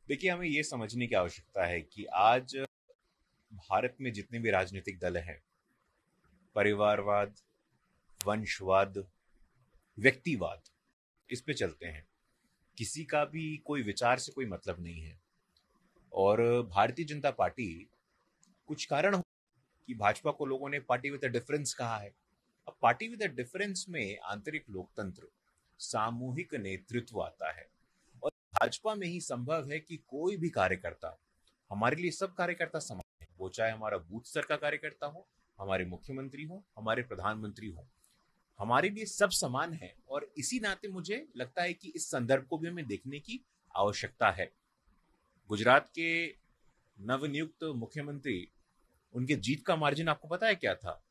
देखिए, हमें ये समझने की आवश्यकता है कि आज भारत में जितने भी राजनीतिक दल हैं, परिवारवाद, वंशवाद, व्यक्तिवाद, इस पे चलते हैं। किसी का भी कोई विचार से कोई मतलब नहीं है। और भारतीय जनता पार्टी, कुछ कारण हो कि भाजपा को लोगों ने पार्टी विद अ डिफरेंस कहा है। अब पार्टी विद अ डिफरेंस में आंतरिक लोकतंत्र, सामूहिक नेतृत्व आता है। और भाजपा में ही संभव है कि कोई भी कार्यकर्ता, हमारे लिए सब कार्यकर्ता समान है, वो चाहे हमारा बूथ स्तर का कार्यकर्ता हो, हमारे मुख्यमंत्री हो, हमारे प्रधानमंत्री हो, हमारे लिए सब समान है। और इसी नाते मुझे लगता है कि इस संदर्भ को भी हमें देखने की आवश्यकता है। गुजरात के नवनियुक्त मुख्यमंत्री, उनके जीत का मार्जिन आपको पता है क्या था?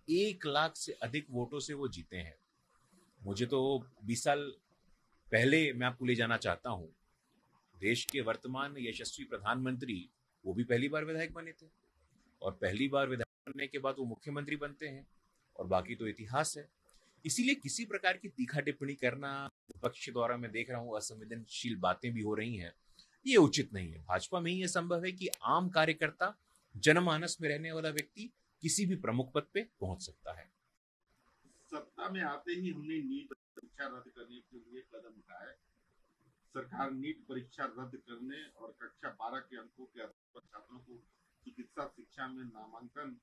1 लाख से अधिक वोटों से वो जीते हैं। मुझे तो 20 साल पहले मैं आपको ले जाना चाहता हूं। देश के वर्तमान यशस्वी प्रधानमंत्री, वो भी पहली बार विधायक बने थे, और पहली बार विधायक बनने के बाद वो मुख्यमंत्री बनते हैं, और बाकी तो इतिहास है। इसीलिए किसी प्रकार की तीखा टिप्पणी करना, विपक्ष के द्वारा मैं देख रहा हूं असंवेदनशील बातें भी हो रही हैं, ये उचित नहीं है। भाजपा में ही यह संभव है कि आम कार्यकर्ता, जनमानस में रहने वाला व्यक्ति किसी भी प्रमुख पद पे पहुंच सकता है। सत्ता में आते ही हमने नीट परीक्षा रद्द करने के लिए कदम उठाए। सरकार नीट परीक्षा रद्द करने और कक्षा 12 के अंकों के आधार पर छात्रों को चिकित्सा शिक्षा में नामांकन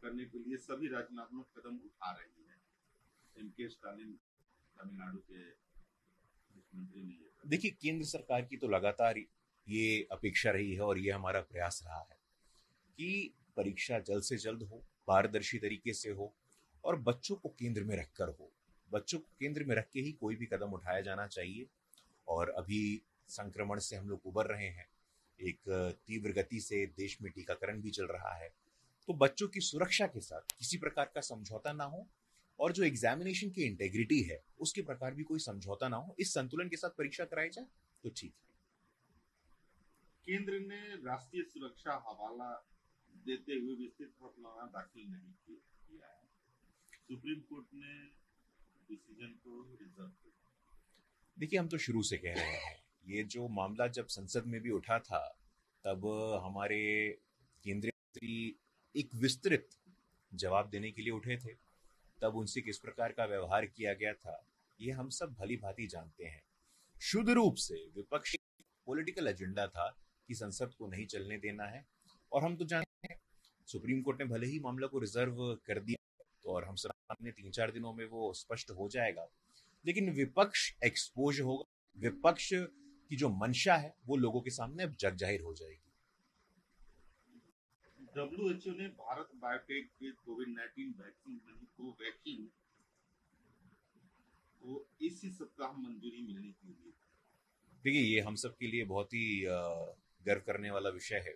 करने के लिए सभी रचनात्मक कदम उठा रही है। एम.के. स्टालिन तमिलनाडु के मुख्यमंत्री ने देखिए, केंद्र सरकार की तो लगातार ये अपेक्षा रही है और ये हमारा प्रयास रहा है कि परीक्षा जल्द से जल्द हो, पारदर्शी तरीके से हो, और बच्चों को केंद्र में रखकर हो। बच्चों को केंद्र में रख के ही कोई भी कदम उठाया जाना चाहिए। और अभी संक्रमण से हम लोग उबर रहे हैं, एक तीव्र गति से देश में टीकाकरण भी चल रहा है। तो बच्चों की सुरक्षा के साथ किसी प्रकार का समझौता ना हो, और जो एग्जामिनेशन की इंटेग्रिटी है उसके प्रकार भी कोई समझौता ना हो, इस संतुलन के साथ परीक्षा कराई जाए तो ठीक है। केंद्र ने राष्ट्रीय सुरक्षा हवाला देते हुए विस्तृत फैसला दाखिल नहीं किया है। सुप्रीम कोर्ट ने डिसीजन को रिजर्व किया। देखिए, हम तो शुरू से कह रहे हैं, ये जो मामला जब संसद में भी उठा था, तब हमारे केंद्रीय मंत्री एक विस्तृत जवाब देने के लिए उठे थे। तब उनसे किस प्रकार का व्यवहार किया गया था, ये हम सब भली भांति जानते हैं। शुद्ध रूप से विपक्ष पॉलिटिकल एजेंडा था कि संसद को नहीं चलने देना है। और हम तो जानते हैं, सुप्रीम कोर्ट ने भले ही मामला को रिजर्व कर दिया, तो और हम सामने 3-4 दिनों में वो स्पष्ट हो जाएगा, लेकिन विपक्ष एक्सपोज होगा। विपक्ष की जो मंशा है वो लोगों के सामने अब जग जाहिर हो जाएगी। WHO ने भारत बायोटेक के कोविड-19 वैक्सीन कोवैक्सीन को इसी सप्ताह मंजूरी मिलने की उम्मीद। देखिए, ये हम सब के लिए बहुत ही गर्व करने वाला विषय है।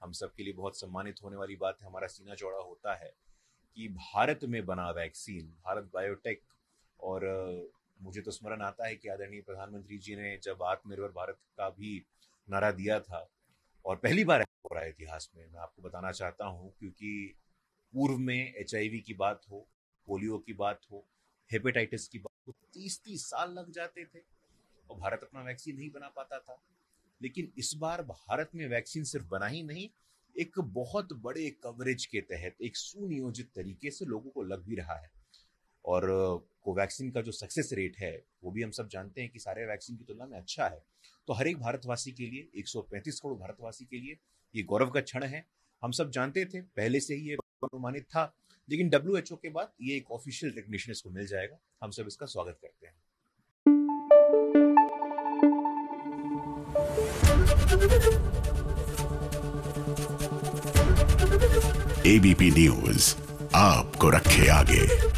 हम सब के लिए बहुत सम्मानित होने वाली बात है। हमारा सीना चौड़ा होता है कि भारत में बना वैक्सीन, भारत बायोटेक। और मुझे तो स्मरण आता है कि आदरणीय प्रधानमंत्री जी ने जब आत्मनिर्भर भारत का भी नारा दिया था, और पहली बार हो रहा है इतिहास में, मैं आपको बताना चाहता हूं, क्योंकि पूर्व में HIV की बात हो, पोलियो की बात हो, हेपेटाइटिस की बात हो, 30-30 साल लग जाते थे और भारत अपना वैक्सीन नहीं बना पाता था। लेकिन इस बार भारत में वैक्सीन सिर्फ बना ही नहीं, एक बहुत बड़े कवरेज के तहत, एक सुनियोजित तरीके से लोगों को लग भी रहा है। और कोवैक्सीन का जो सक्सेस रेट है वो भी हम सब जानते हैं कि सारे वैक्सीन की तुलना में अच्छा है। तो हर एक भारतवासी के लिए, 135 करोड़ भारतवासी के लिए ये गौरव का क्षण है। हम सब जानते थे, पहले से ही ये अनुमानित था, लेकिन WHO के बाद ये एक ऑफिशियल रिकग्निशन इसको मिल जाएगा। हम सब इसका स्वागत करते हैं। ABP न्यूज आपको रखे आगे।